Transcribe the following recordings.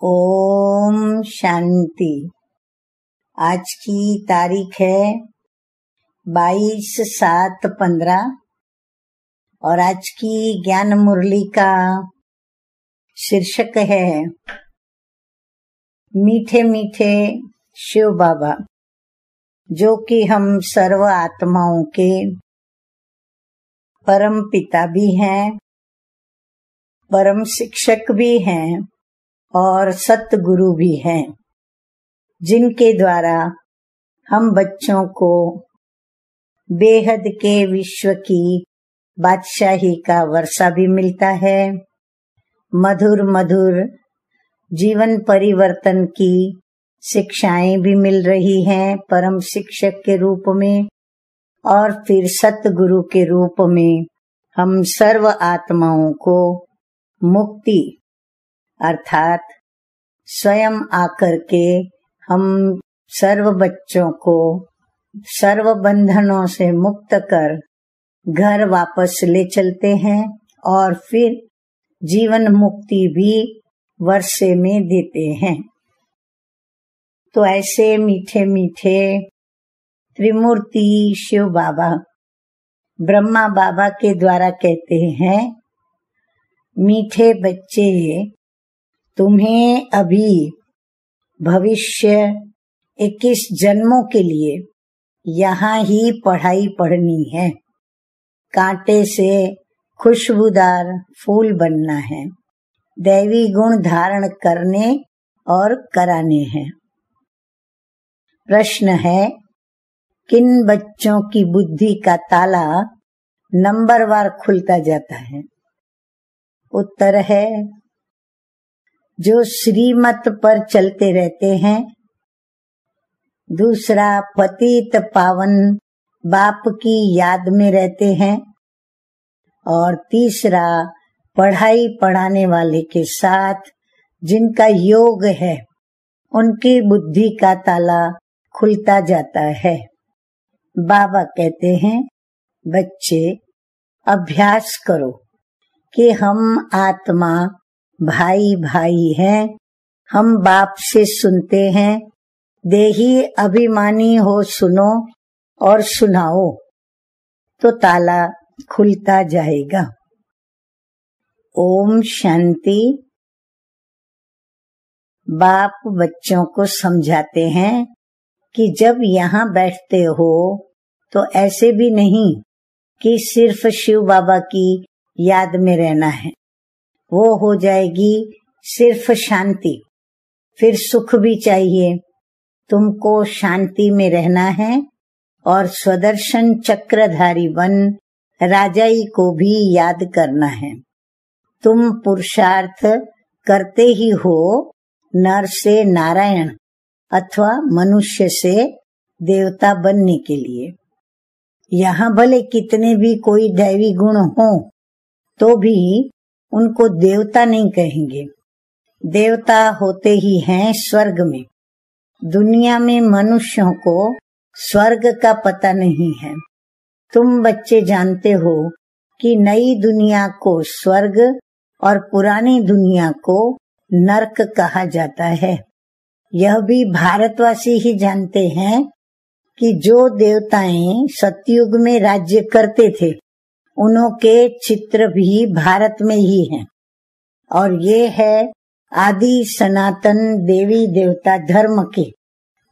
ओम शांति। आज की तारीख है 22/7/15 और आज की ज्ञान मुरली का शीर्षक है मीठे मीठे शिव बाबा, जो कि हम सर्व आत्माओं के परम पिता भी हैं, परम शिक्षक भी हैं और सतगुरु भी हैं, जिनके द्वारा हम बच्चों को बेहद के विश्व की बादशाही का वर्षा भी मिलता है। मधुर मधुर जीवन परिवर्तन की शिक्षाएं भी मिल रही हैं परम शिक्षक के रूप में, और फिर सतगुरु के रूप में हम सर्व आत्माओं को मुक्ति अर्थात स्वयं आकर के हम सर्व बच्चों को सर्व बंधनों से मुक्त कर घर वापस ले चलते हैं और फिर जीवन मुक्ति भी वर्षे में देते हैं। तो ऐसे मीठे मीठे त्रिमूर्ति शिव बाबा ब्रह्मा बाबा के द्वारा कहते हैं, मीठे बच्चे, तुम्हें अभी भविष्य 21 जन्मों के लिए यहाँ ही पढ़ाई पढ़नी है। कांटे से खुशबूदार फूल बनना है, दैवी गुण धारण करने और कराने हैं। प्रश्न है, किन बच्चों की बुद्धि का ताला नंबरवार खुलता जाता है? उत्तर है, जो श्रीमत पर चलते रहते हैं। दूसरा, पतित पावन बाप की याद में रहते हैं। और तीसरा, पढ़ाई पढ़ाने वाले के साथ जिनका योग है, उनकी बुद्धि का ताला खुलता जाता है। बाबा कहते हैं, बच्चे अभ्यास करो कि हम आत्मा भाई भाई हैं, हम बाप से सुनते हैं। देही अभिमानी हो सुनो और सुनाओ तो ताला खुलता जाएगा। ओम शांति। बाप बच्चों को समझाते हैं कि जब यहाँ बैठते हो तो ऐसे भी नहीं कि सिर्फ शिव बाबा की याद में रहना है, वो हो जाएगी सिर्फ शांति। फिर सुख भी चाहिए, तुमको शांति में रहना है और स्वदर्शन चक्रधारी वन राजाई को भी याद करना है। तुम पुरुषार्थ करते ही हो नर से नारायण अथवा मनुष्य से देवता बनने के लिए। यहाँ भले कितने भी कोई दैवी गुण हो तो भी उनको देवता नहीं कहेंगे। देवता होते ही हैं स्वर्ग में। दुनिया में मनुष्यों को स्वर्ग का पता नहीं है। तुम बच्चे जानते हो कि नई दुनिया को स्वर्ग और पुरानी दुनिया को नरक कहा जाता है। यह भी भारतवासी ही जानते हैं कि जो देवताएं सतयुग में राज्य करते थे, उनके चित्र भी भारत में ही हैं। और ये है आदि सनातन देवी देवता धर्म के।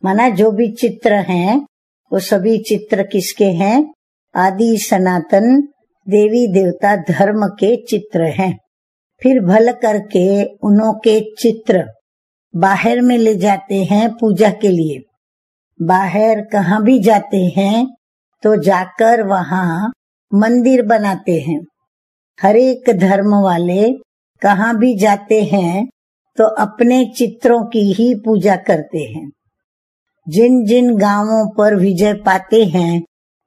माना जो भी चित्र हैं वो सभी चित्र किसके हैं? आदि सनातन देवी देवता धर्म के चित्र हैं। फिर भल करके उनके चित्र बाहर में ले जाते हैं पूजा के लिए। बाहर कहाँ भी जाते हैं तो जाकर वहाँ मंदिर बनाते हैं। हर एक धर्म वाले कहाँ भी जाते हैं तो अपने चित्रों की ही पूजा करते हैं। जिन जिन गांवों पर विजय पाते हैं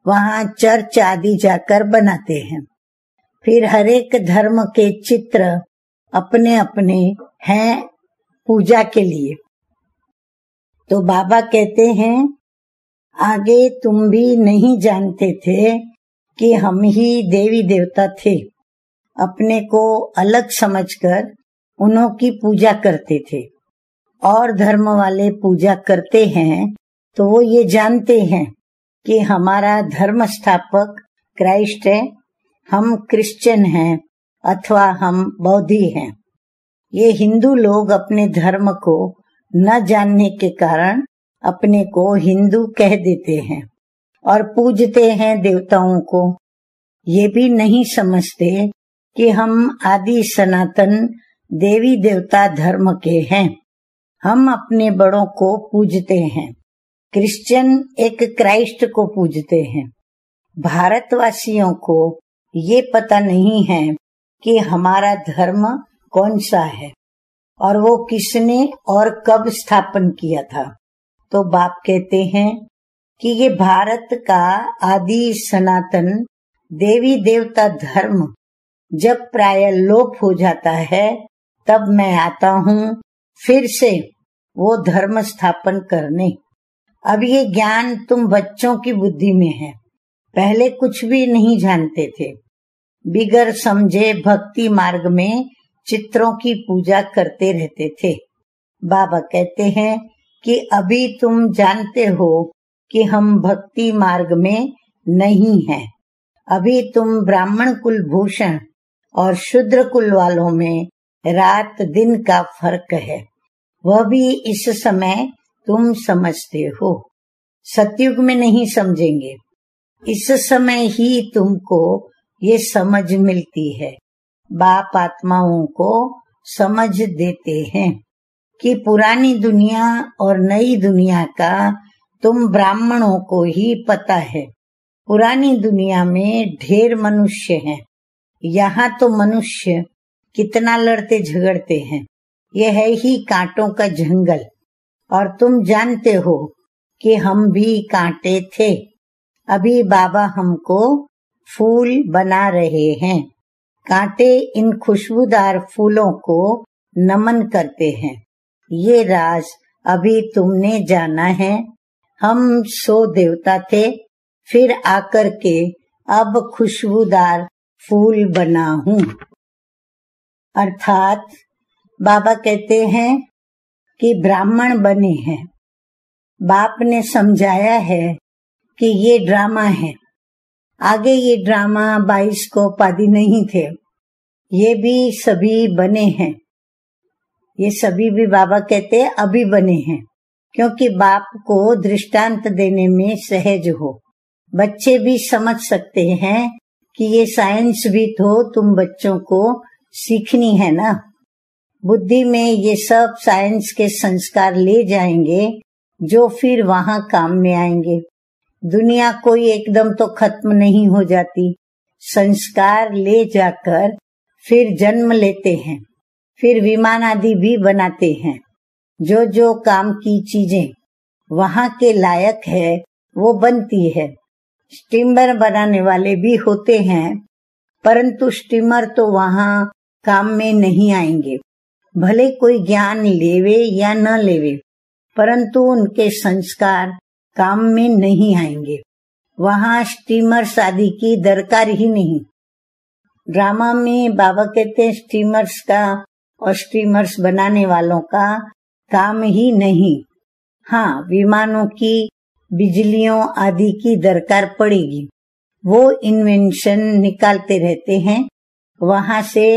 वहाँ चर्च आदि जाकर बनाते हैं। फिर हर एक धर्म के चित्र अपने अपने हैं पूजा के लिए। तो बाबा कहते हैं, आगे तुम भी नहीं जानते थे कि हम ही देवी देवता थे। अपने को अलग समझकर उन्हों की पूजा करते थे। और धर्म वाले पूजा करते हैं तो वो ये जानते हैं कि हमारा धर्म स्थापक क्राइस्ट है, हम क्रिश्चियन हैं अथवा हम बौद्धी हैं। ये हिंदू लोग अपने धर्म को न जानने के कारण अपने को हिंदू कह देते हैं और पूजते हैं देवताओं को। ये भी नहीं समझते कि हम आदि सनातन देवी देवता धर्म के हैं। हम अपने बड़ों को पूजते हैं। क्रिश्चियन एक क्राइस्ट को पूजते हैं। भारतवासियों को ये पता नहीं है कि हमारा धर्म कौन सा है और वो किसने और कब स्थापन किया था। तो बाप कहते हैं कि ये भारत का आदि सनातन देवी देवता धर्म जब प्राय लोप हो जाता है तब मैं आता हूँ फिर से वो धर्म स्थापन करने। अब ये ज्ञान तुम बच्चों की बुद्धि में है, पहले कुछ भी नहीं जानते थे। बिगर समझे भक्ति मार्ग में चित्रों की पूजा करते रहते थे। बाबा कहते हैं कि अभी तुम जानते हो कि हम भक्ति मार्ग में नहीं हैं। अभी तुम ब्राह्मण कुल भूषण और शूद्र कुल वालों में रात दिन का फर्क है, वह भी इस समय तुम समझते हो। सतयुग में नहीं समझेंगे, इस समय ही तुमको ये समझ मिलती है। बाप आत्माओं को समझ देते हैं कि पुरानी दुनिया और नई दुनिया का तुम ब्राह्मणों को ही पता है। पुरानी दुनिया में ढेर मनुष्य हैं, यहाँ तो मनुष्य कितना लड़ते झगड़ते हैं। यह है ही कांटों का जंगल और तुम जानते हो कि हम भी कांटे थे। अभी बाबा हमको फूल बना रहे हैं। कांटे इन खुशबूदार फूलों को नमन करते हैं। ये राज अभी तुमने जाना है। हम 100 देवता थे, फिर आकर के अब खुशबूदार फूल बना हूँ। अर्थात बाबा कहते हैं कि ब्राह्मण बने हैं। बाप ने समझाया है कि ये ड्रामा है। आगे ये ड्रामा 22 को आदि नहीं थे, ये भी सभी बने हैं। ये सभी भी बाबा कहते हैं अभी बने हैं, क्योंकि बाप को दृष्टांत देने में सहज हो। बच्चे भी समझ सकते हैं कि ये साइंस भी तो तुम बच्चों को सीखनी है ना। बुद्धि में ये सब साइंस के संस्कार ले जाएंगे जो फिर वहाँ काम में आएंगे। दुनिया कोई एकदम तो खत्म नहीं हो जाती। संस्कार ले जाकर फिर जन्म लेते हैं, फिर विमान आदि भी बनाते हैं। जो जो काम की चीजें वहाँ के लायक है वो बनती है। स्टीमर बनाने वाले भी होते हैं, परंतु स्टीमर तो वहाँ काम में नहीं आएंगे। भले कोई ज्ञान लेवे या न लेवे, परंतु उनके संस्कार काम में नहीं आएंगे। वहाँ स्टीमर्स आदि की दरकार ही नहीं। ड्रामा में बाबा कहते हैं स्टीमर्स का और स्टीमर्स बनाने वालों का काम ही नहीं। हाँ, विमानों की, बिजलियों आदि की दरकार पड़ेगी। वो इन्वेंशन निकालते रहते हैं, वहाँ से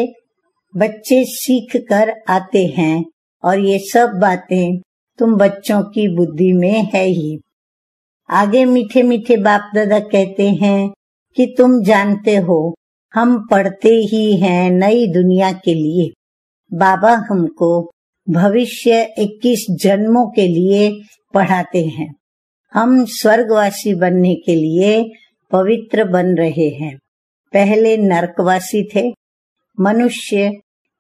बच्चे सीख कर आते हैं और ये सब बातें तुम बच्चों की बुद्धि में है ही। आगे मीठे मीठे बाप दादा कहते हैं कि तुम जानते हो हम पढ़ते ही हैं नई दुनिया के लिए। बाबा हमको भविष्य 21 जन्मों के लिए पढ़ाते हैं। हम स्वर्गवासी बनने के लिए पवित्र बन रहे हैं। पहले नरकवासी थे। मनुष्य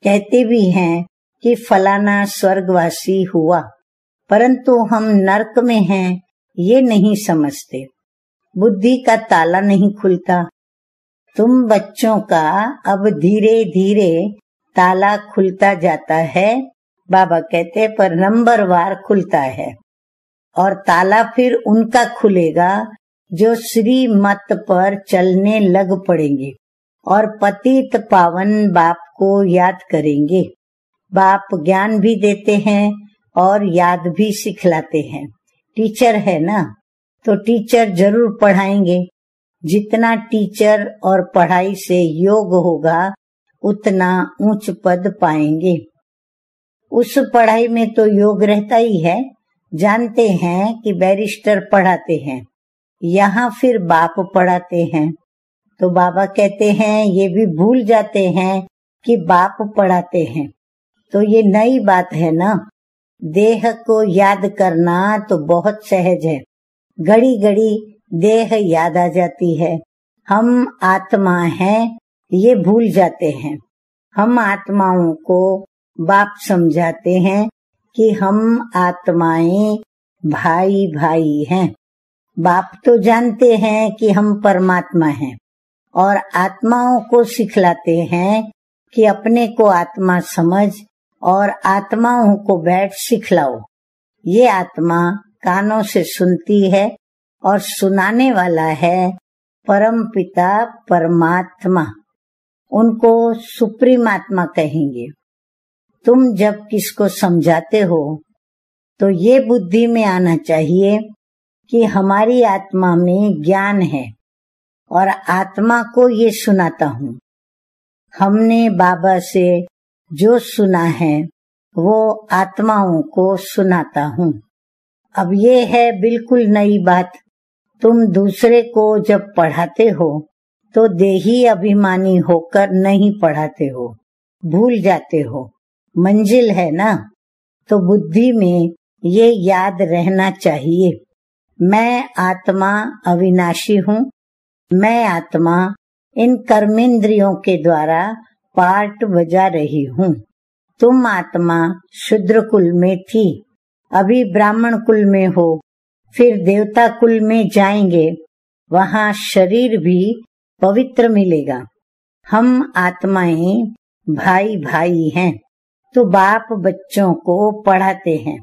कहते भी हैं कि फलाना स्वर्गवासी हुआ, परंतु हम नरक में हैं ये नहीं समझते। बुद्धि का ताला नहीं खुलता। तुम बच्चों का अब धीरे धीरे ताला खुलता जाता है। बाबा कहते पर नंबरवार खुलता है और ताला फिर उनका खुलेगा जो श्री मत पर चलने लग पड़ेंगे और पतित पावन बाप को याद करेंगे। बाप ज्ञान भी देते हैं और याद भी सिखलाते हैं। टीचर है ना, तो टीचर जरूर पढ़ाएंगे। जितना टीचर और पढ़ाई से योग होगा उतना ऊंच पद पाएंगे। उस पढ़ाई में तो योग रहता ही है। जानते हैं कि बैरिस्टर पढ़ाते हैं, यहाँ फिर बाप पढ़ाते हैं। तो बाबा कहते हैं ये भी भूल जाते हैं कि बाप पढ़ाते हैं। तो ये नई बात है ना। देह को याद करना तो बहुत सहज है, घड़ी घड़ी देह याद आ जाती है। हम आत्मा हैं ये भूल जाते हैं। हम आत्माओं को बाप समझाते हैं कि हम आत्माएं भाई भाई हैं। बाप तो जानते हैं कि हम परमात्मा हैं और आत्माओं को सिखलाते हैं कि अपने को आत्मा समझ और आत्माओं को बैठ सिखलाओ। ये आत्मा कानों से सुनती है और सुनाने वाला है परम पिता परमात्मा। उनको सुप्रीम आत्मा कहेंगे। तुम जब किसको समझाते हो तो ये बुद्धि में आना चाहिए कि हमारी आत्मा में ज्ञान है और आत्मा को ये सुनाता हूँ। हमने बाबा से जो सुना है वो आत्माओं को सुनाता हूँ। अब ये है बिल्कुल नई बात। तुम दूसरे को जब पढ़ाते हो तो देही अभिमानी होकर नहीं पढ़ाते हो, भूल जाते हो। मंजिल है ना, तो बुद्धि में ये याद रहना चाहिए। मैं आत्मा अविनाशी हूँ। मैं आत्मा इन कर्मेंद्रियों के द्वारा पार्ट बजा रही हूँ। तुम आत्मा शूद्र कुल में थी, अभी ब्राह्मण कुल में हो, फिर देवता कुल में जाएंगे, वहाँ शरीर भी पवित्र मिलेगा। हम आत्माएं भाई भाई हैं। तो बाप बच्चों को पढ़ाते हैं।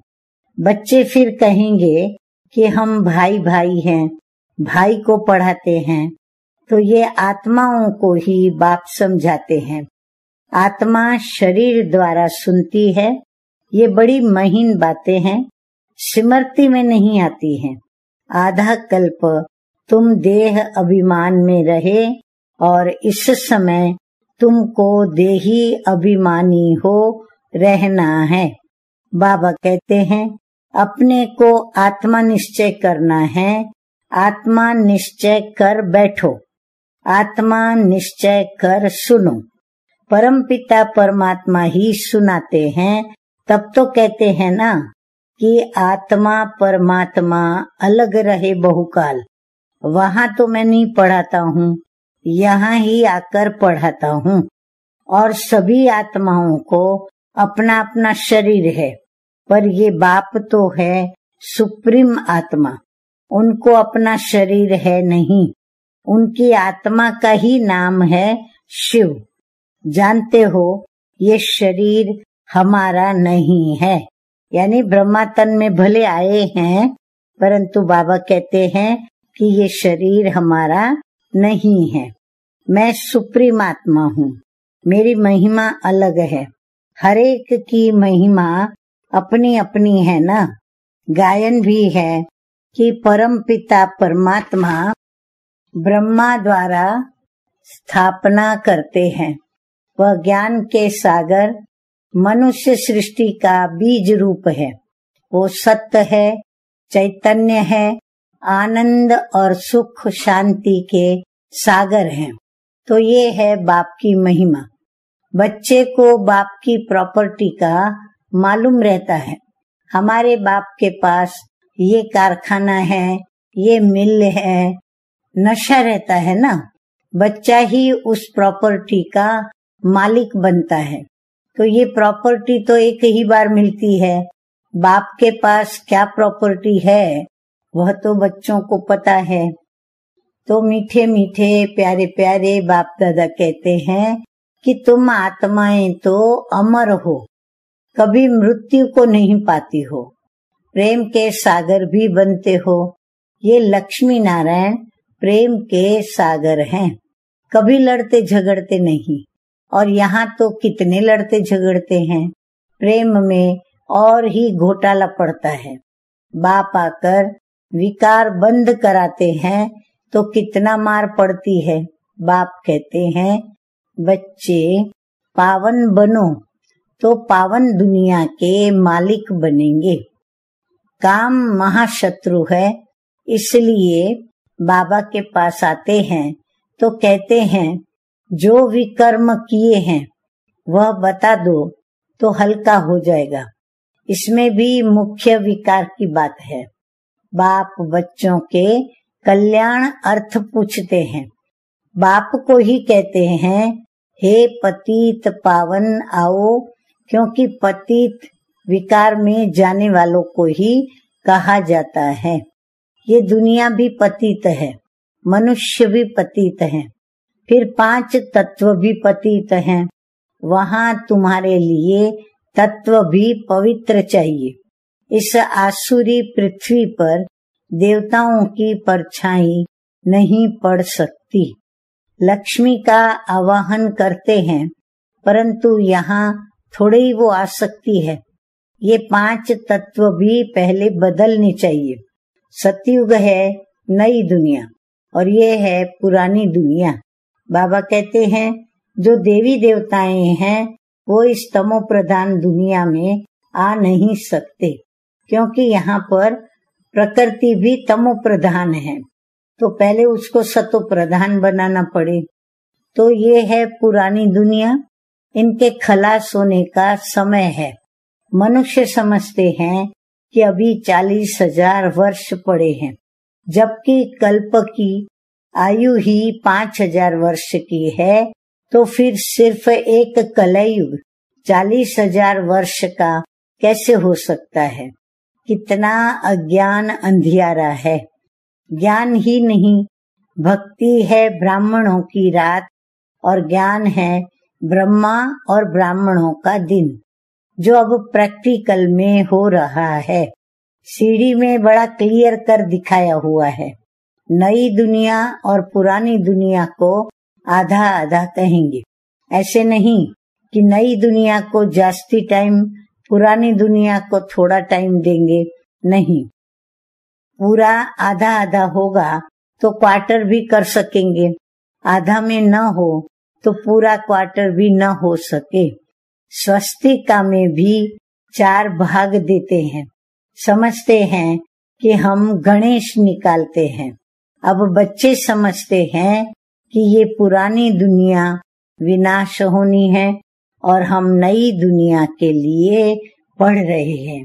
बच्चे फिर कहेंगे कि हम भाई भाई हैं, भाई को पढ़ाते हैं। तो ये आत्माओं को ही बाप समझाते हैं। आत्मा शरीर द्वारा सुनती है। ये बड़ी महीन बातें हैं, स्मृति में नहीं आती हैं। आधा कल्प तुम देह अभिमान में रहे और इस समय तुमको देही अभिमानी हो रहना है। बाबा कहते हैं अपने को आत्मा निश्चय करना है। आत्मा निश्चय कर बैठो, आत्मा निश्चय कर सुनो। परमपिता परमात्मा ही सुनाते हैं। तब तो कहते हैं ना कि आत्मा परमात्मा अलग रहे बहुकाल। वहाँ तो मैं नहीं पढ़ाता हूँ, यहाँ ही आकर पढ़ाता हूँ। और सभी आत्माओं को अपना अपना शरीर है, पर ये बाप तो है सुप्रीम आत्मा। उनको अपना शरीर है नहीं, उनकी आत्मा का ही नाम है शिव। जानते हो ये शरीर हमारा नहीं है, यानी ब्रह्मा तन में भले आए हैं, परंतु बाबा कहते हैं कि ये शरीर हमारा नहीं है। मैं सुप्रीम आत्मा हूँ, मेरी महिमा अलग है। हर एक की महिमा अपनी अपनी है ना। गायन भी है कि परम पिता परमात्मा ब्रह्मा द्वारा स्थापना करते हैं। वह ज्ञान के सागर मनुष्य सृष्टि का बीज रूप है। वो सत्य है, चैतन्य है, आनंद और सुख शांति के सागर हैं। तो ये है बाप की महिमा। बच्चे को बाप की प्रॉपर्टी का मालूम रहता है। हमारे बाप के पास ये कारखाना है, ये मिल है, नशा रहता है ना। बच्चा ही उस प्रॉपर्टी का मालिक बनता है। तो ये प्रॉपर्टी तो एक ही बार मिलती है। बाप के पास क्या प्रॉपर्टी है वह तो बच्चों को पता है। तो मीठे मीठे प्यारे प्यारे बाप दादा कहते हैं कि तुम आत्माएं तो अमर हो, कभी मृत्यु को नहीं पाती हो, प्रेम के सागर भी बनते हो। ये लक्ष्मी नारायण प्रेम के सागर हैं, कभी लड़ते झगड़ते नहीं। और यहाँ तो कितने लड़ते झगड़ते हैं। प्रेम में और ही घोटाला पड़ता है। बाप आकर विकार बंद कराते हैं तो कितना मार पड़ती है। बाप कहते हैं बच्चे पावन बनो तो पावन दुनिया के मालिक बनेंगे। काम महाशत्रु है, इसलिए बाबा के पास आते हैं तो कहते हैं जो विकर्म किए हैं वह बता दो तो हल्का हो जाएगा। इसमें भी मुख्य विकार की बात है। बाप बच्चों के कल्याण अर्थ पूछते हैं। बाप को ही कहते हैं हे पतित पावन आओ, क्योंकि पतित विकार में जाने वालों को ही कहा जाता है। ये दुनिया भी पतित है, मनुष्य भी पतित है, फिर 5 तत्व भी पतित हैं। वहां तुम्हारे लिए तत्व भी पवित्र चाहिए। इस आसुरी पृथ्वी पर देवताओं की परछाई नहीं पड़ सकती। लक्ष्मी का आवाहन करते हैं, परंतु यहाँ थोड़ी ही वो आ सकती है। ये 5 तत्व भी पहले बदलने चाहिए। सतयुग है नई दुनिया और ये है पुरानी दुनिया। बाबा कहते हैं जो देवी देवताएं हैं वो इस तमो प्रधान दुनिया में आ नहीं सकते, क्योंकि यहाँ पर प्रकृति भी तमो प्रधान है, तो पहले उसको सतो प्रधान बनाना पड़े। तो ये है पुरानी दुनिया, इनके खलास होने का समय है। मनुष्य समझते हैं कि अभी 40,000 वर्ष पड़े हैं, जबकि कल्प की आयु ही 5,000 वर्ष की है। तो फिर सिर्फ एक कलयुग 40,000 वर्ष का कैसे हो सकता है? कितना अज्ञान अंधियारा है। ज्ञान ही नहीं, भक्ति है ब्राह्मणों की रात और ज्ञान है ब्रह्मा और ब्राह्मणों का दिन, जो अब प्रैक्टिकल में हो रहा है। सीढ़ी में बड़ा क्लियर कर दिखाया हुआ है। नई दुनिया और पुरानी दुनिया को आधा आधा कहेंगे। ऐसे नहीं कि नई दुनिया को जास्ती टाइम, पुरानी दुनिया को थोड़ा टाइम देंगे, नहीं। पूरा आधा आधा होगा तो क्वार्टर भी कर सकेंगे, आधा में न हो तो पूरा क्वार्टर भी न हो सके। स्वस्तिका में भी 4 भाग देते हैं। समझते हैं कि हम गणेश निकालते हैं। अब बच्चे समझते हैं कि ये पुरानी दुनिया विनाश होनी है और हम नई दुनिया के लिए पढ़ रहे हैं।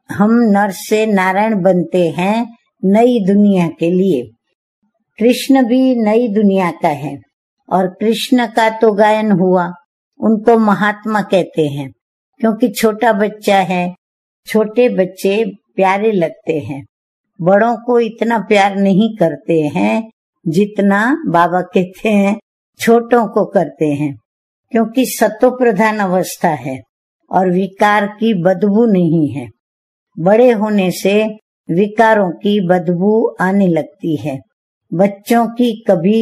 हम नर से नारायण बनते हैं नई दुनिया के लिए। कृष्ण भी नई दुनिया का है और कृष्ण का तो गायन हुआ। उनको महात्मा कहते हैं क्योंकि छोटा बच्चा है। छोटे बच्चे प्यारे लगते हैं, बड़ों को इतना प्यार नहीं करते हैं जितना बाबा कहते हैं छोटों को करते हैं, क्योंकि सतो प्रधान अवस्था है और विकार की बदबू नहीं है। बड़े होने से विकारों की बदबू आने लगती है। बच्चों की कभी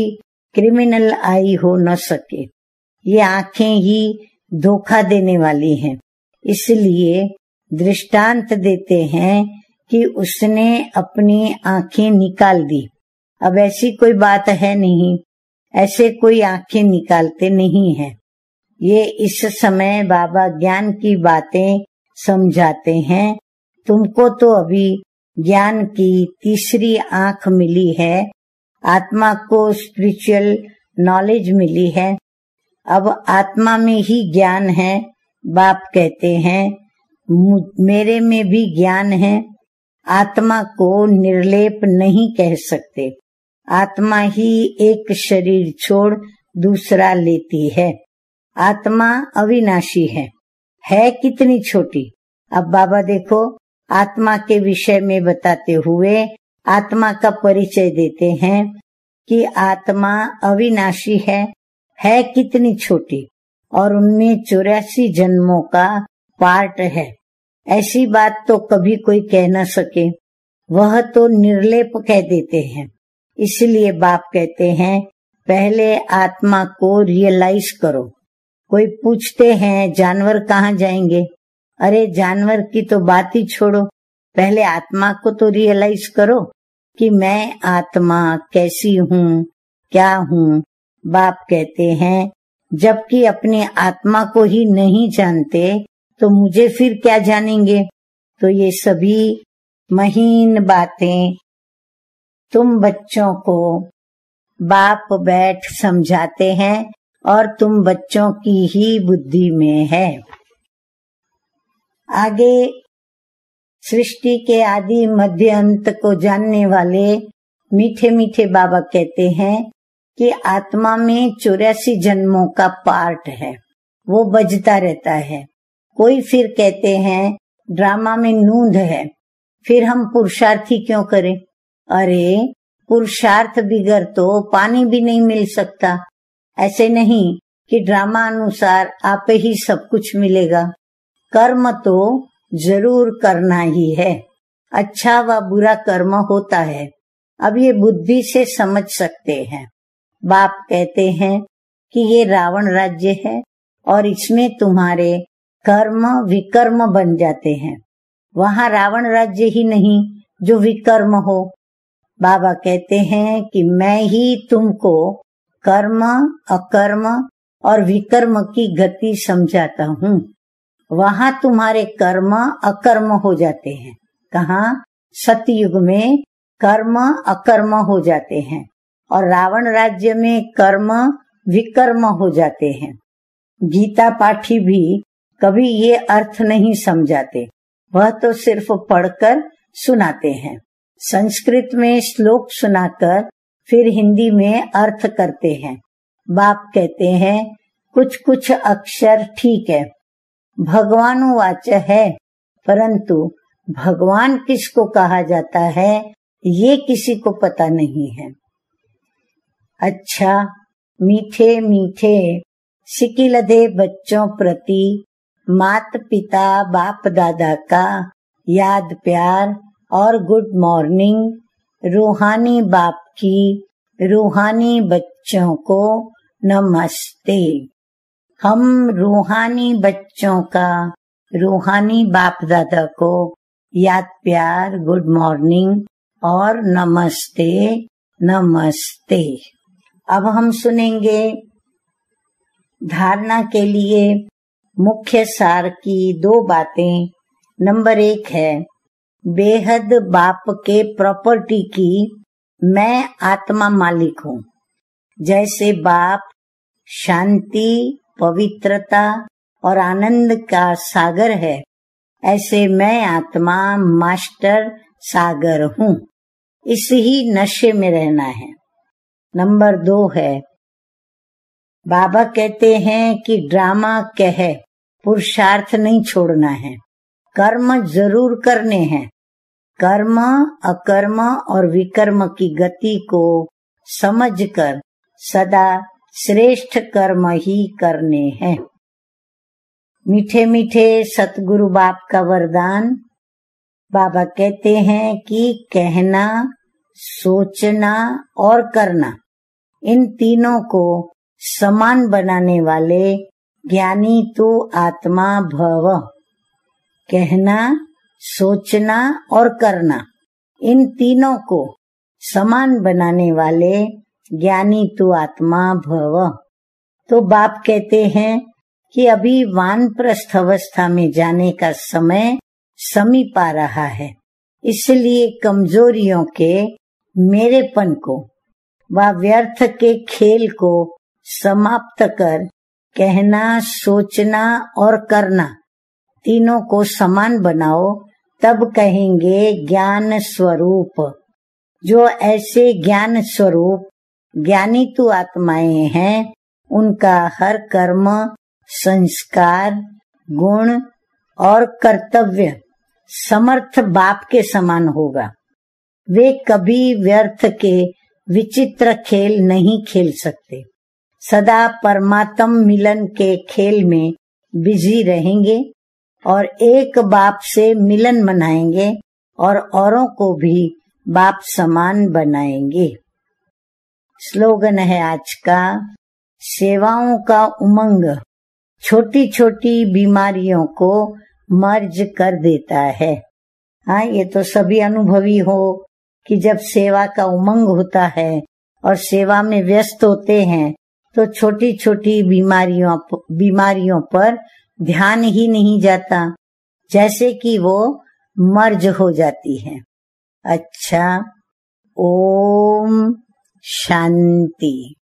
क्रिमिनल आई हो न सके। ये आंखें ही धोखा देने वाली हैं, इसलिए दृष्टांत देते हैं कि उसने अपनी आंखें निकाल दी। अब ऐसी कोई बात है नहीं, ऐसे कोई आंखें निकालते नहीं है। ये इस समय बाबा ज्ञान की बातें समझाते हैं। तुमको तो अभी ज्ञान की तीसरी आंख मिली है, आत्मा को स्पिरिचुअल नॉलेज मिली है। अब आत्मा में ही ज्ञान है। बाप कहते हैं मेरे में भी ज्ञान है। आत्मा को निर्लेप नहीं कह सकते। आत्मा ही एक शरीर छोड़ दूसरा लेती है। आत्मा अविनाशी है कितनी छोटी। अब बाबा देखो आत्मा के विषय में बताते हुए आत्मा का परिचय देते हैं कि आत्मा अविनाशी है कितनी छोटी और उनमें 84 जन्मों का पार्ट है। ऐसी बात तो कभी कोई कह न सके, वह तो निर्लेप कह देते हैं। इसलिए बाप कहते हैं पहले आत्मा को रियलाइज करो। कोई पूछते हैं जानवर कहाँ जाएंगे? अरे जानवर की तो बात ही छोड़ो, पहले आत्मा को तो रियलाइज करो कि मैं आत्मा कैसी हूँ, क्या हूँ। बाप कहते हैं जबकि अपनी आत्मा को ही नहीं जानते तो मुझे फिर क्या जानेंगे। तो ये सभी महीन बातें तुम बच्चों को बाप बैठ समझाते हैं और तुम बच्चों की ही बुद्धि में है। आगे सृष्टि के आदि मध्य अंत को जानने वाले मीठे मीठे बाबा कहते हैं कि आत्मा में 84 जन्मों का पार्ट है, वो बजता रहता है। कोई फिर कहते हैं ड्रामा में नूंद है, फिर हम पुरुषार्थी क्यों करें। अरे पुरुषार्थ बिगर तो पानी भी नहीं मिल सकता। ऐसे नहीं कि ड्रामा अनुसार आप ही सब कुछ मिलेगा। कर्म तो जरूर करना ही है, अच्छा व बुरा कर्म होता है। अब ये बुद्धि से समझ सकते हैं। बाप कहते हैं कि ये रावण राज्य है और इसमें तुम्हारे कर्म विकर्म बन जाते हैं। वहाँ रावण राज्य ही नहीं जो विकर्म हो। बाबा कहते हैं कि मैं ही तुमको कर्म अकर्म और विकर्म की गति समझाता हूँ। वहाँ तुम्हारे कर्म अकर्म हो जाते हैं। कहाँ? सतयुग में कर्म अकर्म हो जाते हैं और रावण राज्य में कर्म विकर्म हो जाते हैं। गीता पाठी भी कभी ये अर्थ नहीं समझाते, वह तो सिर्फ पढ़कर सुनाते हैं। संस्कृत में श्लोक सुनाकर फिर हिंदी में अर्थ करते हैं। बाप कहते हैं कुछ कुछ अक्षर ठीक है, भगवानुवाच है, परंतु भगवान किसको कहा जाता है ये किसी को पता नहीं है। अच्छा मीठे मीठे सिकिलधे बच्चों प्रति माता पिता बाप दादा का याद प्यार और गुड मॉर्निंग। रूहानी बाप की रूहानी बच्चों को नमस्ते। हम रूहानी बच्चों का रूहानी बाप दादा को याद प्यार गुड मॉर्निंग और नमस्ते नमस्ते। अब हम सुनेंगे धारणा के लिए मुख्य सार की 2 बातें। नंबर 1 है बेहद बाप के प्रॉपर्टी की मैं आत्मा मालिक हूँ। जैसे बाप शांति पवित्रता और आनंद का सागर है, ऐसे मैं आत्मा मास्टर सागर हूँ। इस ही नशे में रहना है। नंबर 2 है बाबा कहते हैं कि ड्रामा कह पुरुषार्थ नहीं छोड़ना है, कर्म जरूर करने हैं। कर्म अकर्म और विकर्म की गति को समझकर सदा श्रेष्ठ कर्म ही करने हैं। मीठे मीठे सतगुरु बाप का वरदान। बाबा कहते हैं कि कहना सोचना और करना, इन तीनों को समान बनाने वाले ज्ञानी तो आत्मा भव। कहना सोचना और करना, इन तीनों को समान बनाने वाले ज्ञानी तो आत्मा भव। तो बाप कहते हैं कि अभी वानप्रस्थ अवस्था में जाने का समय समीप आ रहा है, इसलिए कमजोरियों के मेरेपन को व व्यर्थ के खेल को समाप्त कर कहना सोचना और करना तीनों को समान बनाओ, तब कहेंगे ज्ञान स्वरूप। जो ऐसे ज्ञान स्वरूप ज्ञानी तु आत्माएं हैं, उनका हर कर्म संस्कार गुण और कर्तव्य समर्थ बाप के समान होगा। वे कभी व्यर्थ के विचित्र खेल नहीं खेल सकते, सदा परमात्म मिलन के खेल में बिजी रहेंगे और एक बाप से मिलन मनाएंगे और औरों को भी बाप समान बनाएंगे। स्लोगन है आज का, सेवाओं का उमंग छोटी छोटी बीमारियों को मर्ज कर देता है। हाँ, ये तो सभी अनुभवी हो कि जब सेवा का उमंग होता है और सेवा में व्यस्त होते हैं तो छोटी छोटी बीमारियों पर ध्यान ही नहीं जाता, जैसे कि वो मर्ज हो जाती है। अच्छा, ओम शांति।